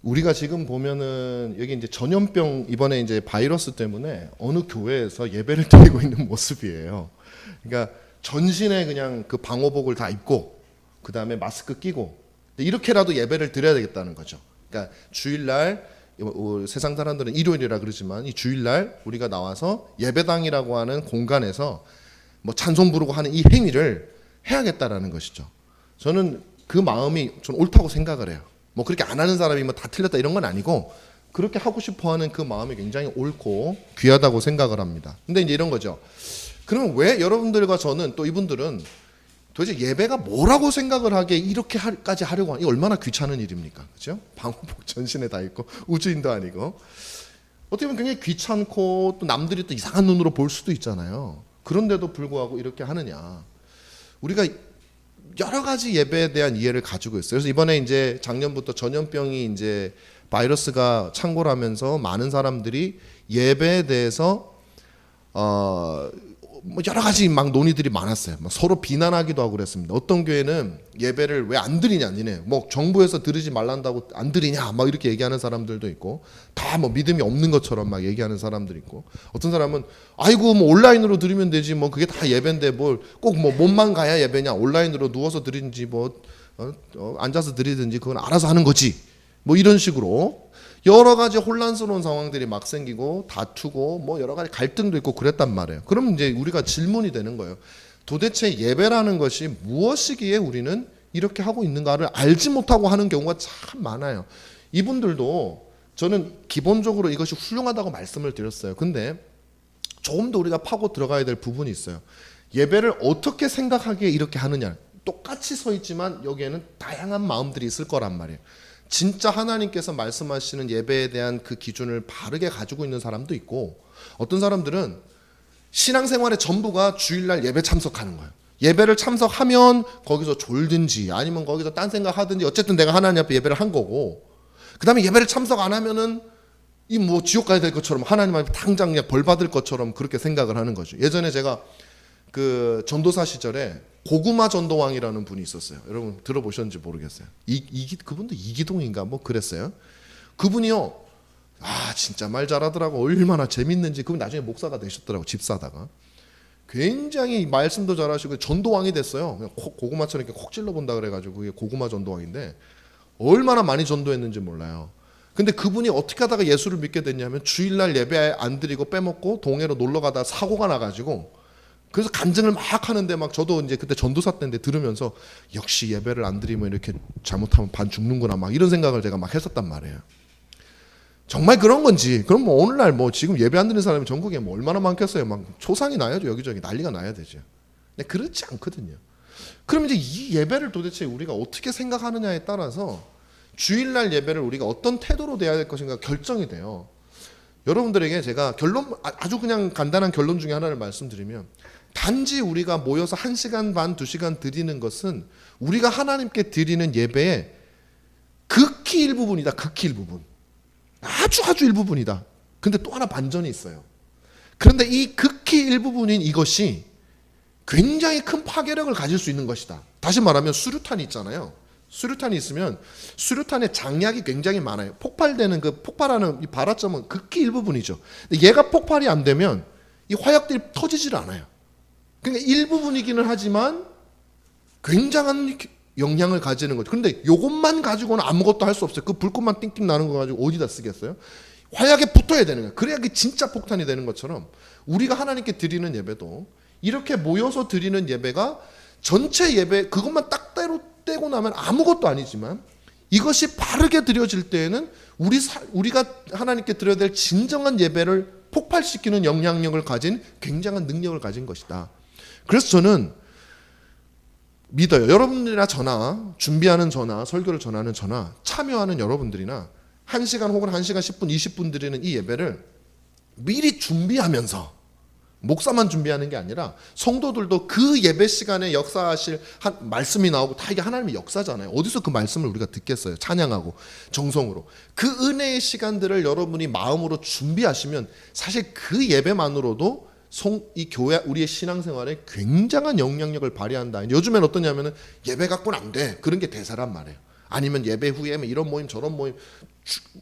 우리가 지금 보면은 여기 이제 전염병 이번에 이제 바이러스 때문에 어느 교회에서 예배를 드리고 있는 모습이에요. 그러니까 전신에 그냥 그 방호복을 다 입고 그 다음에 마스크 끼고 이렇게라도 예배를 드려야 되겠다는 거죠. 그러니까 주일날 세상 사람들은 일요일이라 그러지만 이 주일날 우리가 나와서 예배당이라고 하는 공간에서 뭐 찬송 부르고 하는 이 행위를 해야겠다라는 것이죠. 저는 그 마음이 좀 옳다고 생각을 해요. 뭐 그렇게 안 하는 사람이 뭐 다 틀렸다 이런 건 아니고 그렇게 하고 싶어하는 그 마음이 굉장히 옳고 귀하다고 생각을 합니다. 근데 이제 이런 거죠. 그러면 왜 여러분들과 저는 또 이분들은 도대체 예배가 뭐라고 생각을 하게 이렇게까지 하려고 하는, 이 얼마나 귀찮은 일입니까? 그죠? 방호복 전신에 다 있고 우주인도 아니고 어떻게 보면 굉장히 귀찮고 또 남들이 또 이상한 눈으로 볼 수도 있잖아요. 그런데도 불구하고 이렇게 하느냐? 우리가 여러 가지 예배에 대한 이해를 가지고 있어요. 그래서 이번에 이제 작년부터 전염병이 이제 바이러스가 창궐하면서 많은 사람들이 예배에 대해서 뭐 여러 가지 막 논의들이 많았어요. 막 서로 비난하기도 하고 그랬습니다. 어떤 교회는 예배를 왜 안 드리냐, 니네 뭐 정부에서 드리지 말란다고 안 드리냐, 막 이렇게 얘기하는 사람들도 있고, 다 뭐 믿음이 없는 것처럼 막 얘기하는 사람들이 있고, 어떤 사람은 아이고 뭐 온라인으로 드리면 되지, 뭐 그게 다 예배인데 뭘 꼭 뭐 몸만 가야 예배냐, 온라인으로 누워서 드리든지 뭐 앉아서 드리든지 그건 알아서 하는 거지, 뭐 이런 식으로 여러 가지 혼란스러운 상황들이 막 생기고 다투고 뭐 여러 가지 갈등도 있고 그랬단 말이에요. 그럼 이제 우리가 질문이 되는 거예요. 도대체 예배라는 것이 무엇이기에 우리는 이렇게 하고 있는가를 알지 못하고 하는 경우가 참 많아요. 이분들도 저는 기본적으로 이것이 훌륭하다고 말씀을 드렸어요. 근데 조금 더 우리가 파고 들어가야 될 부분이 있어요. 예배를 어떻게 생각하기에 이렇게 하느냐. 똑같이 서 있지만 여기에는 다양한 마음들이 있을 거란 말이에요. 진짜 하나님께서 말씀하시는 예배에 대한 그 기준을 바르게 가지고 있는 사람도 있고, 어떤 사람들은 신앙생활의 전부가 주일날 예배 참석하는 거예요. 예배를 참석하면 거기서 졸든지 아니면 거기서 딴 생각하든지 어쨌든 내가 하나님 앞에 예배를 한 거고, 그 다음에 예배를 참석 안 하면은 이 뭐 지옥 가야 될 것처럼, 하나님 앞에 당장 그냥 벌 받을 것처럼 그렇게 생각을 하는 거죠. 예전에 제가 그 전도사 시절에 고구마 전도왕이라는 분이 있었어요. 여러분 들어보셨는지 모르겠어요. 그분도 이기동인가 뭐 그랬어요. 그분이요, 진짜 말 잘하더라고. 얼마나 재밌는지. 그분 나중에 목사가 되셨더라고, 집사다가. 굉장히 말씀도 잘하시고 전도왕이 됐어요. 그냥 고구마처럼 이렇게 콕 찔러본다 그래가지고 그게 고구마 전도왕인데 얼마나 많이 전도했는지 몰라요. 근데 그분이 어떻게 하다가 예수를 믿게 됐냐면, 주일날 예배 안 드리고 빼먹고 동해로 놀러 가다가 사고가 나가지고, 그래서 간증을 막 하는데, 막 저도 이제 그때 전도사 때인데 들으면서 역시 예배를 안 드리면 이렇게 잘못하면 반 죽는구나, 막 이런 생각을 제가 막 했었단 말이에요. 정말 그런 건지, 그럼 뭐 오늘날 뭐 지금 예배 안 드리는 사람이 전국에 뭐 얼마나 많겠어요. 막 초상이 나야죠. 여기저기 난리가 나야 되죠. 근데 그렇지 않거든요. 그럼 이제 이 예배를 도대체 우리가 어떻게 생각하느냐에 따라서 주일날 예배를 우리가 어떤 태도로 대해야 될 것인가 결정이 돼요. 여러분들에게 제가 아주 그냥 간단한 결론 중에 하나를 말씀드리면, 단지 우리가 모여서 1시간 반, 2시간 드리는 것은 우리가 하나님께 드리는 예배의 극히 일부분이다. 극히 일부분. 아주 일부분이다. 근데 또 하나 반전이 있어요. 그런데 이 극히 일부분인 이것이 굉장히 큰 파괴력을 가질 수 있는 것이다. 다시 말하면 수류탄이 있잖아요. 수류탄이 있으면 수류탄의 장약이 굉장히 많아요. 폭발되는 그 폭발하는 이 발화점은 극히 일부분이죠. 근데 얘가 폭발이 안 되면 이 화약들이 터지질 않아요. 그러니까 일부분이기는 하지만 굉장한 영향을 가지는 거죠. 그런데 이것만 가지고는 아무것도 할 수 없어요. 그 불꽃만 띵띵 나는 거 가지고 어디다 쓰겠어요? 화약에 붙어야 되는 거예요. 그래야 그게 진짜 폭탄이 되는 것처럼 우리가 하나님께 드리는 예배도 이렇게 모여서 드리는 예배가 전체 예배 그것만 딱 떼고 나면 아무것도 아니지만, 이것이 바르게 드려질 때에는 우리가 하나님께 드려야 될 진정한 예배를 폭발시키는 영향력을 가진 굉장한 능력을 가진 것이다. 그래서 저는 믿어요. 여러분들이나 저나 준비하는 저나 설교를 전하는 저나 참여하는 여러분들이나 1시간 혹은 1시간 10분 20분 드리는 이 예배를 미리 준비하면서, 목사만 준비하는 게 아니라 성도들도 그 예배 시간에 역사하실 말씀이 나오고, 다 이게 하나님의 역사잖아요. 어디서 그 말씀을 우리가 듣겠어요. 찬양하고 정성으로 그 은혜의 시간들을 여러분이 마음으로 준비하시면 사실 그 예배만으로도 이 교회 우리의 신앙생활에 굉장한 영향력을 발휘한다. 요즘엔 어떠냐면은 예배 갖고는 안 돼, 그런 게 대세란 말이에요. 아니면 예배 후에 이런 모임 저런 모임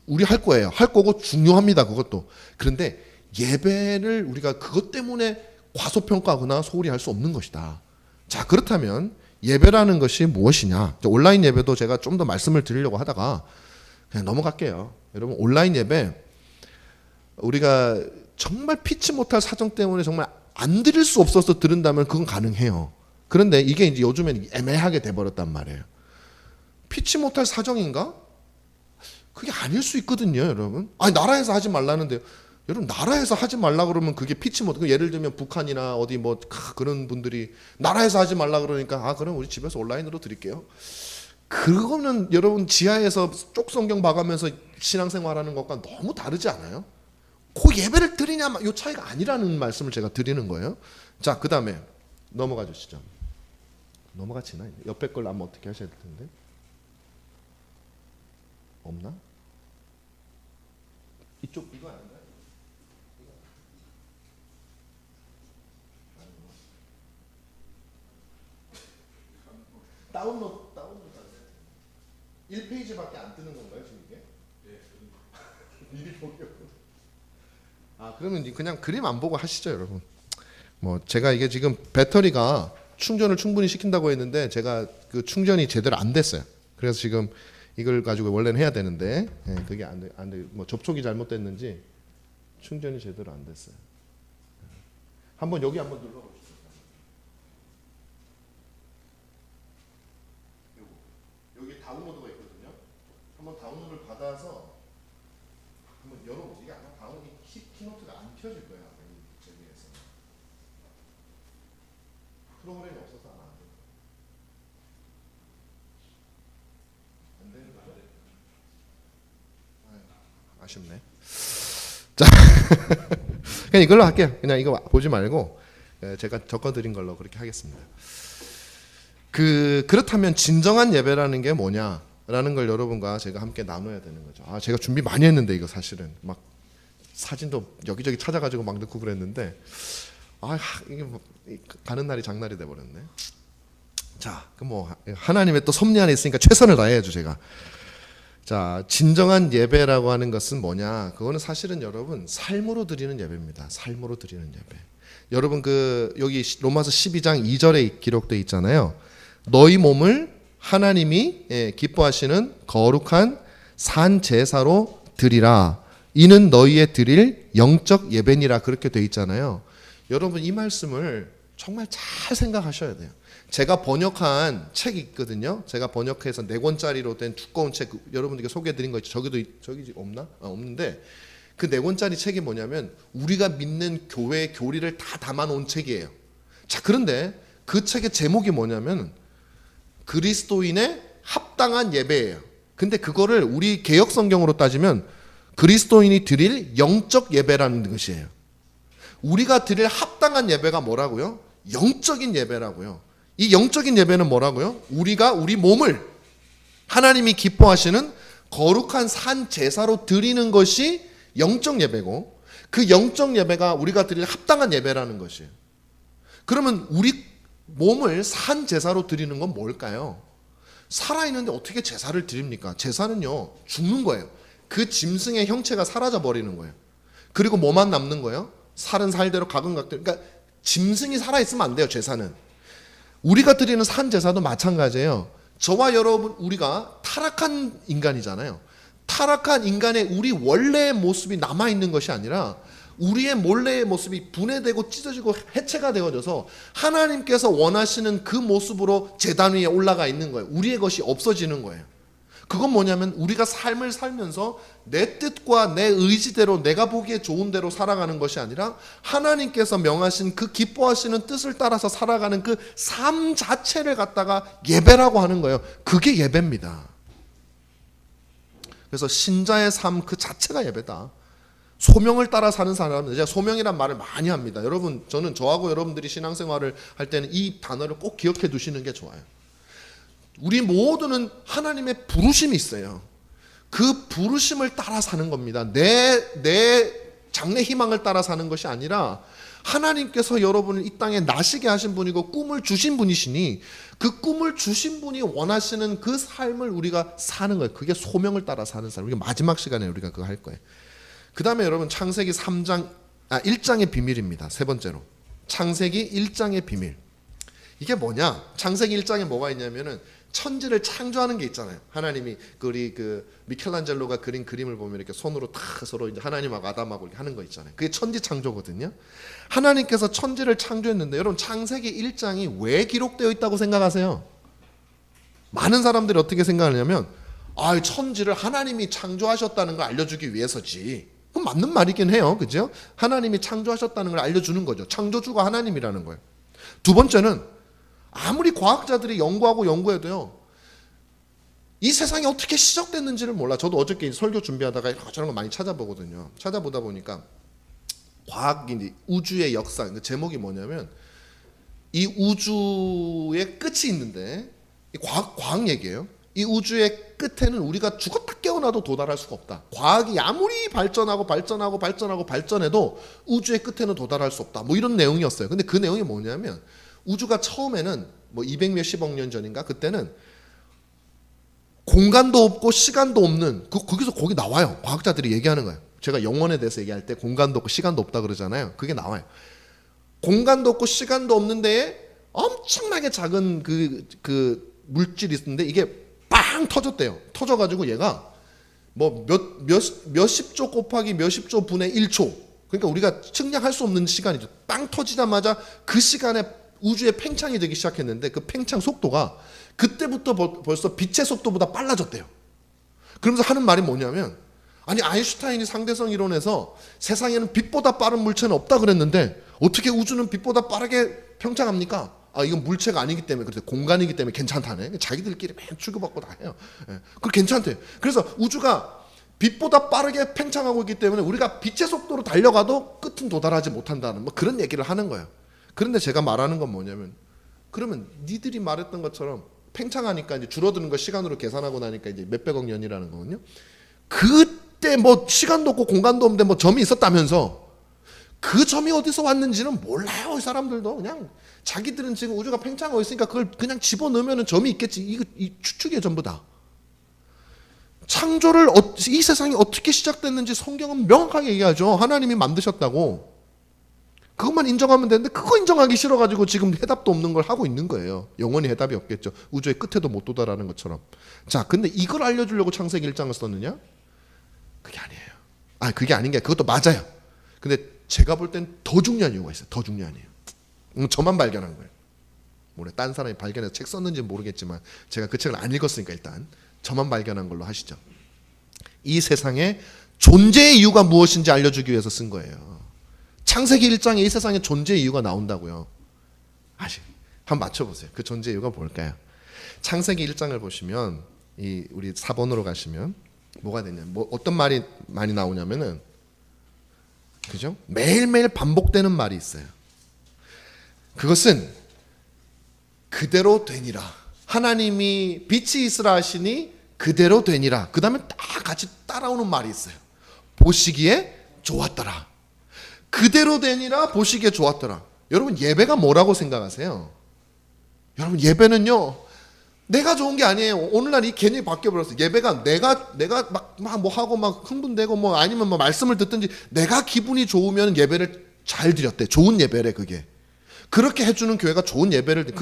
우리 할 거예요. 할 거고 중요합니다. 그것도. 그런데 예배를 우리가 그것 때문에 과소평가하거나 소홀히 할 수 없는 것이다. 자, 그렇다면 예배라는 것이 무엇이냐? 온라인 예배도 제가 좀 더 말씀을 드리려고 하다가 그냥 넘어갈게요. 여러분, 온라인 예배 우리가 정말 피치 못할 사정 때문에 정말 안 드릴 수 없어서 들은다면 그건 가능해요. 그런데 이게 이제 요즘엔 애매하게 돼버렸단 말이에요. 피치 못할 사정인가? 그게 아닐 수 있거든요, 여러분. 아니, 나라에서 하지 말라는데요. 여러분, 나라에서 하지 말라 그러면 그게 피치 못. 예를 들면 북한이나 어디 뭐 그런 분들이 나라에서 하지 말라 그러니까 그럼 우리 집에서 온라인으로 드릴게요. 그거는 여러분 지하에서 쪽 성경 봐가면서 신앙생활하는 것과 너무 다르지 않아요? 그 예배를 드리냐 이 차이가 아니라는 말씀을 제가 드리는 거예요. 자, 그 다음에 넘어가 주시죠. 넘어가지나? 옆에 걸 아마 어떻게 하셔야 될 텐데. 없나? 이쪽 이거 아닌가요? 다운로드 1페이지밖에 안 뜨는 건가요, 지금 이게? 네. 미리 보려고. 그러면 그냥 그림 안 보고 하시죠, 여러분. 뭐 제가 이게 지금 배터리가 충전을 충분히 시킨다고 했는데 제가 그 충전이 제대로 안 됐어요. 그래서 지금 이걸 가지고 원래는 해야 되는데 그게 안 돼. 뭐 접촉이 잘못됐는지 충전이 제대로 안 됐어요. 한번 여기 한번 눌러보시죠. 여기 다운로드가 있거든요. 한번 다운로드를 받아서 한번 열어보세요. 이게 아마 다운이 키노트가 안 켜질 거예요. 저기에서 프로그램이 없어서 안 돼요. 안 되는 거죠? 아쉽네. 자, 그냥 이걸로 할게요. 그냥 이거 보지 말고 제가 적어드린 걸로 그렇게 하겠습니다. 그렇다면 진정한 예배라는 게 뭐냐라는 걸 여러분과 제가 함께 나눠야 되는 거죠. 제가 준비 많이 했는데 이거 사실은 막 사진도 여기저기 찾아가지고 막 넣고 그랬는데 이게 뭐 가는 날이 장날이 돼 버렸네. 자, 그럼 뭐 하나님의 또 섭리 안에 있으니까 최선을 다해야죠, 제가. 자, 진정한 예배라고 하는 것은 뭐냐? 그거는 사실은 여러분 삶으로 드리는 예배입니다. 삶으로 드리는 예배. 여러분 여기 로마서 12장 2절에 기록되어 있잖아요. 너희 몸을 하나님이 기뻐하시는 거룩한 산 제사로 드리라. 이는 너희의 드릴 영적 예배니라. 그렇게 되어 있잖아요. 여러분 이 말씀을 정말 잘 생각하셔야 돼요. 제가 번역한 책이 있거든요. 제가 번역해서 4권짜리로 된 두꺼운 책 여러분들께 소개해드린 거 있죠. 저기 없나? 없는데 그 4권짜리 책이 뭐냐면 우리가 믿는 교회의 교리를 다 담아놓은 책이에요. 자, 그런데 그 책의 제목이 뭐냐면 그리스도인의 합당한 예배예요. 근데 그거를 우리 개역 성경으로 따지면 그리스도인이 드릴 영적 예배라는 것이에요. 우리가 드릴 합당한 예배가 뭐라고요? 영적인 예배라고요. 이 영적인 예배는 뭐라고요? 우리가 우리 몸을 하나님이 기뻐하시는 거룩한 산 제사로 드리는 것이 영적 예배고 그 영적 예배가 우리가 드릴 합당한 예배라는 것이에요. 그러면 우리 몸을 산 제사로 드리는 건 뭘까요? 살아있는데 어떻게 제사를 드립니까? 제사는요, 죽는 거예요. 그 짐승의 형체가 사라져 버리는 거예요. 그리고 뭐만 남는 거예요? 살은 살대로 각은 각대로. 그러니까 짐승이 살아있으면 안 돼요, 제사는. 우리가 드리는 산 제사도 마찬가지예요. 저와 여러분 우리가 타락한 인간이잖아요. 타락한 인간의 우리 원래의 모습이 남아있는 것이 아니라 우리의 본래의 모습이 분해되고 찢어지고 해체가 되어져서 하나님께서 원하시는 그 모습으로 제단 위에 올라가 있는 거예요. 우리의 것이 없어지는 거예요. 그건 뭐냐면 우리가 삶을 살면서 내 뜻과 내 의지대로 내가 보기에 좋은 대로 살아가는 것이 아니라 하나님께서 명하신 그 기뻐하시는 뜻을 따라서 살아가는 그 삶 자체를 갖다가 예배라고 하는 거예요. 그게 예배입니다. 그래서 신자의 삶 그 자체가 예배다. 소명을 따라 사는 사람은, 제가 소명이란 말을 많이 합니다. 여러분, 저는 저하고 여러분들이 신앙생활을 할 때는 이 단어를 꼭 기억해 두시는 게 좋아요. 우리 모두는 하나님의 부르심이 있어요. 그 부르심을 따라 사는 겁니다. 내 장래 희망을 따라 사는 것이 아니라 하나님께서 여러분을 이 땅에 나시게 하신 분이고 꿈을 주신 분이시니 그 꿈을 주신 분이 원하시는 그 삶을 우리가 사는 거예요. 그게 소명을 따라 사는 삶. 우리가 마지막 시간에 우리가 그거 할 거예요. 그 다음에 여러분 창세기 1장의 비밀입니다. 세 번째로 창세기 1장의 비밀. 이게 뭐냐? 창세기 1장에 뭐가 있냐면은 천지를 창조하는 게 있잖아요. 하나님이 그 미켈란젤로가 그린 그림을 보면 이렇게 손으로 탁 서로 이제 하나님하고 아담하고 이렇게 하는 거 있잖아요. 그게 천지 창조거든요. 하나님께서 천지를 창조했는데 여러분 창세기 1장이 왜 기록되어 있다고 생각하세요? 많은 사람들이 어떻게 생각하냐면 천지를 하나님이 창조하셨다는 걸 알려주기 위해서지. 그건 맞는 말이긴 해요. 그죠? 하나님이 창조하셨다는 걸 알려주는 거죠. 창조주가 하나님이라는 거예요. 두 번째는 아무리 과학자들이 연구해도요, 이 세상이 어떻게 시작됐는지를 몰라. 저도 어저께 설교 준비하다가 저런 거 많이 찾아보거든요. 찾아보다 보니까 과학이 우주의 역사, 제목이 뭐냐면 이 우주의 끝이 있는데 과학 얘기예요. 이 우주의 끝에는 우리가 죽었다 깨어나도 도달할 수가 없다. 과학이 아무리 발전해도 우주의 끝에는 도달할 수 없다. 뭐 이런 내용이었어요. 근데 그 내용이 뭐냐면 우주가 처음에는 200 몇십억 년 전인가 그때는 공간도 없고 시간도 없는 거기서 거기 나와요. 과학자들이 얘기하는 거예요. 제가 영원에 대해서 얘기할 때 공간도 없고 시간도 없다 그러잖아요. 그게 나와요. 공간도 없고 시간도 없는 데에 엄청나게 작은 그 물질이 있는데 이게 빵 터졌대요. 터져가지고 얘가 몇십조 곱하기 몇십조 분의 1초. 그러니까 우리가 측량할 수 없는 시간이죠. 빵 터지자마자 그 시간에 우주에 팽창이 되기 시작했는데 그 팽창 속도가 그때부터 벌써 빛의 속도보다 빨라졌대요. 그러면서 하는 말이 뭐냐면 아인슈타인이 상대성 이론에서 세상에는 빛보다 빠른 물체는 없다 그랬는데 어떻게 우주는 빛보다 빠르게 팽창합니까? 이건 물체가 아니기 때문에 그래서 공간이기 때문에 괜찮다네. 자기들끼리 맨 주고받고 다 해요. 그걸 괜찮대. 그래서 우주가 빛보다 빠르게 팽창하고 있기 때문에 우리가 빛의 속도로 달려가도 끝은 도달하지 못한다는 그런 얘기를 하는 거예요. 그런데 제가 말하는 건 뭐냐면 그러면 니들이 말했던 것처럼 팽창하니까 이제 줄어드는 거 시간으로 계산하고 나니까 이제 몇백억 년이라는 거거든요. 그때 시간도 없고 공간도 없는데 점이 있었다면서 그 점이 어디서 왔는지는 몰라요. 이 사람들도 그냥 자기들은 지금 우주가 팽창하고 있으니까 그걸 그냥 집어넣으면 점이 있겠지. 이 추측이에요 전부 다. 창조를 이 세상이 어떻게 시작됐는지 성경은 명확하게 얘기하죠. 하나님이 만드셨다고. 그것만 인정하면 되는데 그거 인정하기 싫어가지고 지금 해답도 없는 걸 하고 있는 거예요. 영원히 해답이 없겠죠. 우주의 끝에도 못 도달하는 것처럼. 자, 근데 이걸 알려주려고 창세기 1장을 썼느냐? 그게 아니에요. 그게 아닌 게 그것도 맞아요. 근데 제가 볼 땐 더 중요한 이유가 있어요. 더 중요한 이유. 저만 발견한 거예요. 물론 딴 사람이 발견해서 책 썼는지는 모르겠지만 제가 그 책을 안 읽었으니까 일단 저만 발견한 걸로 하시죠. 이 세상에 존재의 이유가 무엇인지 알려주기 위해서 쓴 거예요. 창세기 1장에 이 세상에 존재의 이유가 나온다고요. 한번 맞춰보세요. 그 존재의 이유가 뭘까요? 창세기 1장을 보시면 우리 4번으로 가시면 뭐가 되냐면 어떤 말이 많이 나오냐면은 그죠? 매일매일 반복되는 말이 있어요. 그것은 그대로 되니라. 하나님이 빛이 있으라 하시니 그대로 되니라. 그 다음에 딱 같이 따라오는 말이 있어요. 보시기에 좋았더라. 그대로 되니라 보시기에 좋았더라. 여러분 예배가 뭐라고 생각하세요? 여러분 예배는요 내가 좋은 게 아니에요. 오늘날 이 개념이 바뀌어버렸어요. 예배가 내가 막 뭐 하고 막 흥분되고 아니면 말씀을 듣든지 내가 기분이 좋으면 예배를 잘 드렸대. 좋은 예배래 그게. 그렇게 해주는 교회가 좋은 예배를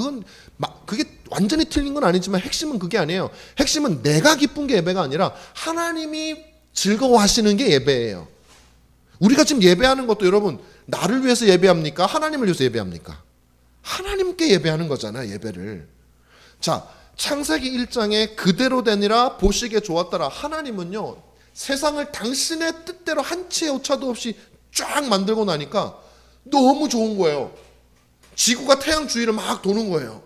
그게 완전히 틀린 건 아니지만 핵심은 그게 아니에요. 핵심은 내가 기쁜 게 예배가 아니라 하나님이 즐거워하시는 게 예배예요. 우리가 지금 예배하는 것도 여러분 나를 위해서 예배합니까? 하나님을 위해서 예배합니까? 하나님께 예배하는 거잖아요. 예배를. 자, 창세기 1장에 그대로 되니라 보시기에 좋았더라. 하나님은요 세상을 당신의 뜻대로 한 치의 오차도 없이 쫙 만들고 나니까 너무 좋은 거예요. 지구가 태양 주위를 막 도는 거예요.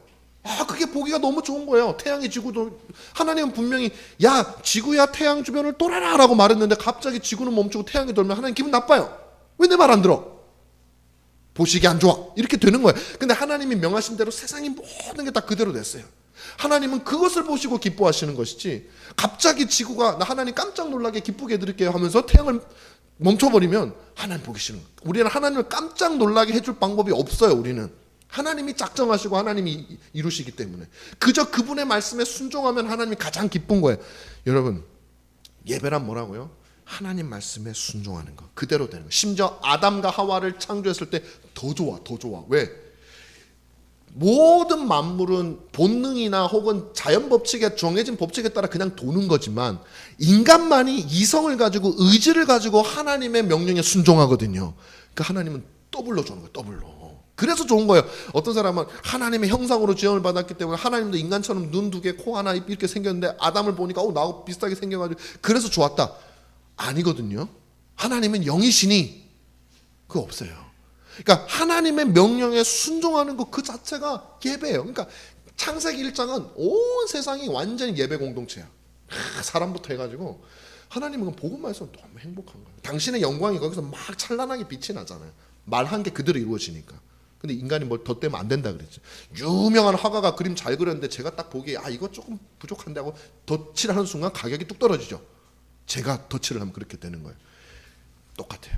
그게 보기가 너무 좋은 거예요. 태양이 지구도. 하나님은 분명히 야 지구야 태양 주변을 돌아라 라고 말했는데 갑자기 지구는 멈추고 태양이 돌면 하나님 기분 나빠요. 왜 내 말 안 들어? 보시기 안 좋아. 이렇게 되는 거예요. 근데 하나님이 명하신 대로 세상이 모든 게 다 그대로 됐어요. 하나님은 그것을 보시고 기뻐하시는 것이지 갑자기 지구가 나 하나님 깜짝 놀라게 기쁘게 해드릴게요 하면서 태양을 멈춰버리면 하나님 보기 싫은 거예요. 우리는 하나님을 깜짝 놀라게 해줄 방법이 없어요. 우리는 하나님이 작정하시고 하나님이 이루시기 때문에 그저 그분의 말씀에 순종하면 하나님이 가장 기쁜 거예요. 여러분, 예배란 뭐라고요? 하나님 말씀에 순종하는 거, 그대로 되는 거. 심지어 아담과 하와를 창조했을 때 더 좋아, 더 좋아. 왜? 모든 만물은 본능이나 혹은 자연 법칙에 정해진 법칙에 따라 그냥 도는 거지만 인간만이 이성을 가지고 의지를 가지고 하나님의 명령에 순종하거든요. 그 하나님은 더블로 주는 거예요. 더블로. 그래서 좋은 거예요. 어떤 사람은 하나님의 형상으로 지음을 받았기 때문에 하나님도 인간처럼 눈 2개, 코 하나 이렇게 생겼는데 아담을 보니까 나하고 비슷하게 생겨가지고 그래서 좋았다. 아니거든요. 하나님은 영이시니 그거 없어요. 그러니까 하나님의 명령에 순종하는 것 그 자체가 예배예요. 그러니까 창세기 1장은 온 세상이 완전히 예배 공동체야. 사람부터 해가지고 하나님은 복음만에서 너무 행복한 거예요. 당신의 영광이 거기서 막 찬란하게 빛이 나잖아요. 말한 게 그대로 이루어지니까. 근데 인간이 뭘 덧대면 안 된다 그랬죠. 유명한 화가가 그림 잘 그렸는데 제가 딱 보기에 이거 조금 부족한데 하고 덧칠을 하는 순간 가격이 뚝 떨어지죠. 제가 덧칠을 하면 그렇게 되는 거예요. 똑같아요.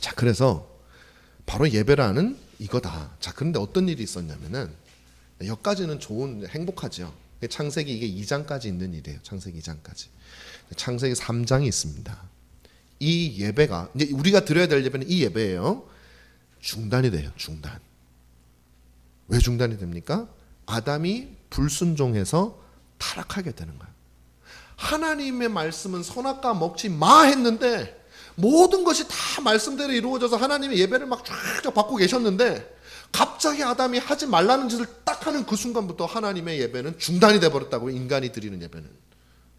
자, 그래서 바로 예배라는 이거다. 자, 그런데 어떤 일이 있었냐면은 여기까지는 좋은 행복하죠. 창세기 이게 2장까지 있는 일이에요. 창세기 2장까지. 창세기 3장이 있습니다. 이 예배가 이제 우리가 드려야 될 예배는 이 예배예요. 중단이 돼요. 중단. 왜 중단이 됩니까? 아담이 불순종해서 타락하게 되는 거예요. 하나님의 말씀은 선악과 먹지 마 했는데 모든 것이 다 말씀대로 이루어져서 하나님의 예배를 막 쫙쫙 받고 계셨는데 갑자기 아담이 하지 말라는 짓을 딱 하는 그 순간부터 하나님의 예배는 중단이 돼버렸다고. 인간이 드리는 예배는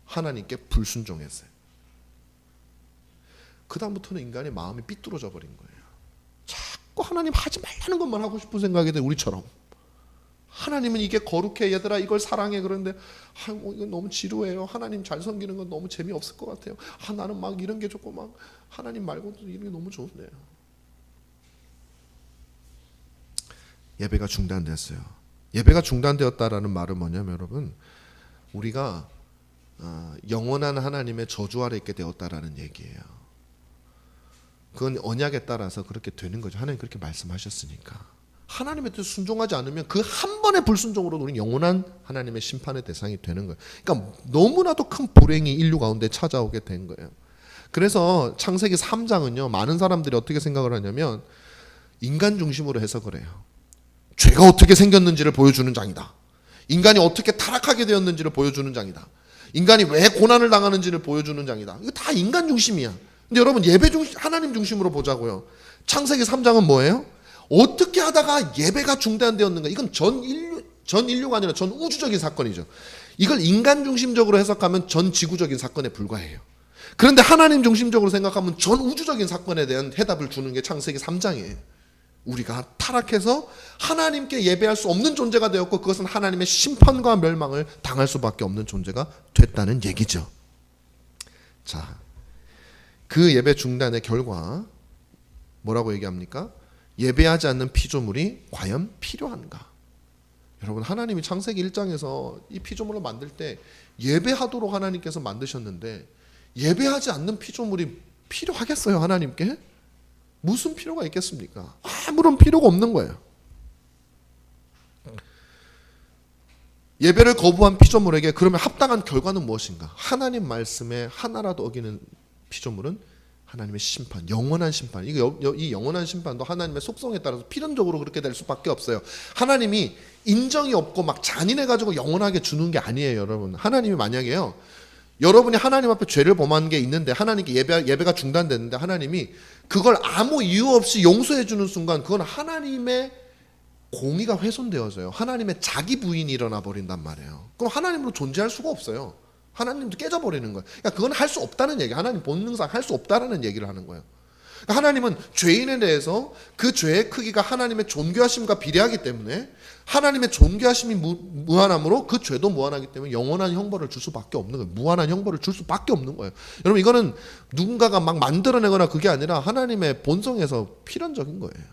하나님께 불순종했어요. 그 다음부터는 인간의 마음이 삐뚤어져 버린 거예요. 자꾸 하나님 하지 말라는 것만 하고 싶은 생각이 돼. 우리처럼 하나님은 이게 거룩해 얘들아 이걸 사랑해. 그런데 이거 너무 지루해요. 하나님 잘 섬기는 건 너무 재미없을 것 같아요. 나는 막 이런 게 좋고 막 하나님 말고도 이런 게 너무 좋은데요. 예배가 중단됐어요. 예배가 중단되었다라는 말은 뭐냐면 여러분, 우리가 영원한 하나님의 저주 아래 있게 되었다라는 얘기예요. 그건 언약에 따라서 그렇게 되는 거죠. 하나님 그렇게 말씀하셨으니까. 하나님의 뜻 순종하지 않으면 그 한 번의 불순종으로 우리는 영원한 하나님의 심판의 대상이 되는 거예요. 그러니까 너무나도 큰 불행이 인류 가운데 찾아오게 된 거예요. 그래서 창세기 3장은요, 많은 사람들이 어떻게 생각을 하냐면 인간 중심으로 해석을 해요. 죄가 어떻게 생겼는지를 보여주는 장이다. 인간이 어떻게 타락하게 되었는지를 보여주는 장이다. 인간이 왜 고난을 당하는지를 보여주는 장이다. 이거 다 인간 중심이야. 근데 여러분, 예배 중심, 하나님 중심으로 보자고요. 창세기 3장은 뭐예요? 어떻게 하다가 예배가 중단되었는가? 이건 전 인류가 아니라 전 우주적인 사건이죠. 이걸 인간 중심적으로 해석하면 전 지구적인 사건에 불과해요. 그런데 하나님 중심적으로 생각하면 전 우주적인 사건에 대한 해답을 주는 게 창세기 3장이에요. 우리가 타락해서 하나님께 예배할 수 없는 존재가 되었고 그것은 하나님의 심판과 멸망을 당할 수밖에 없는 존재가 됐다는 얘기죠. 자, 그 예배 중단의 결과 뭐라고 얘기합니까? 예배하지 않는 피조물이 과연 필요한가? 여러분, 하나님이 창세기 1장에서 이 피조물을 만들 때 예배하도록 하나님께서 만드셨는데 예배하지 않는 피조물이 필요하겠어요, 하나님께? 무슨 필요가 있겠습니까? 아무런 필요가 없는 거예요. 예배를 거부한 피조물에게 그러면 합당한 결과는 무엇인가? 하나님 말씀에 하나라도 어기는 피조물은 하나님의 심판, 영원한 심판. 이 영원한 심판도 하나님의 속성에 따라서 필연적으로 그렇게 될 수밖에 없어요. 하나님이 인정이 없고 막 잔인해가지고 영원하게 주는 게 아니에요, 여러분. 하나님이 만약에요, 여러분이 하나님 앞에 죄를 범한 게 있는데 하나님께 예배가 중단됐는데 하나님이 그걸 아무 이유 없이 용서해 주는 순간 그건 하나님의 공의가 훼손되어져요. 하나님의 자기 부인이 일어나 버린단 말이에요. 그럼 하나님으로 존재할 수가 없어요. 하나님도 깨져버리는 거예요. 그러니까 그건 할 수 없다는 얘기, 하나님 본능상 할 수 없다는 얘기를 하는 거예요. 그러니까 하나님은 죄인에 대해서 그 죄의 크기가 하나님의 존귀하심과 비례하기 때문에 하나님의 존귀하심이 무한함으로 그 죄도 무한하기 때문에 영원한 형벌을 줄 수밖에 없는 거예요. 무한한 형벌을 줄 수밖에 없는 거예요. 여러분, 이거는 누군가가 막 만들어내거나 그게 아니라 하나님의 본성에서 필연적인 거예요.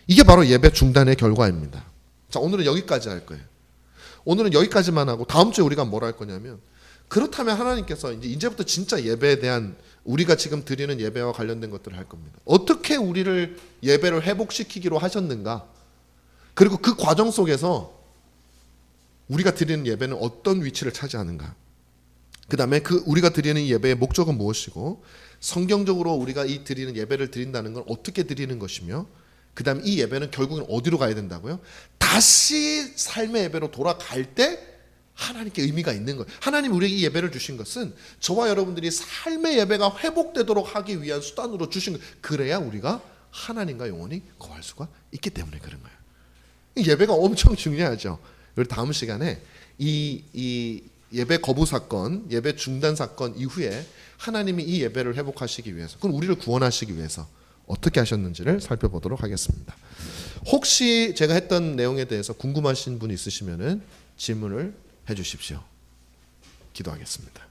이게 바로 예배 중단의 결과입니다. 자, 오늘은 여기까지 할 거예요. 오늘은 여기까지만 하고 다음 주에 우리가 뭘 할 거냐면 그렇다면 하나님께서 이제부터 진짜 예배에 대한 우리가 지금 드리는 예배와 관련된 것들을 할 겁니다. 어떻게 우리를 예배를 회복시키기로 하셨는가? 그리고 그 과정 속에서 우리가 드리는 예배는 어떤 위치를 차지하는가? 그 다음에 그 우리가 드리는 예배의 목적은 무엇이고, 성경적으로 우리가 이 드리는 예배를 드린다는 건 어떻게 드리는 것이며, 그 다음에 이 예배는 결국은 어디로 가야 된다고요? 다시 삶의 예배로 돌아갈 때 하나님께 의미가 있는 거예요. 하나님 우리에게 이 예배를 주신 것은 저와 여러분들이 삶의 예배가 회복되도록 하기 위한 수단으로 주신 거예요. 그래야 우리가 하나님과 영원히 거할 수가 있기 때문에 그런 거예요. 이 예배가 엄청 중요하죠. 우리 다음 시간에 이 예배 거부 사건, 예배 중단 사건 이후에 하나님이 이 예배를 회복하시기 위해서, 그럼 우리를 구원하시기 위해서 어떻게 하셨는지를 살펴보도록 하겠습니다. 혹시 제가 했던 내용에 대해서 궁금하신 분 있으시면은 질문을 해주십시오. 기도하겠습니다.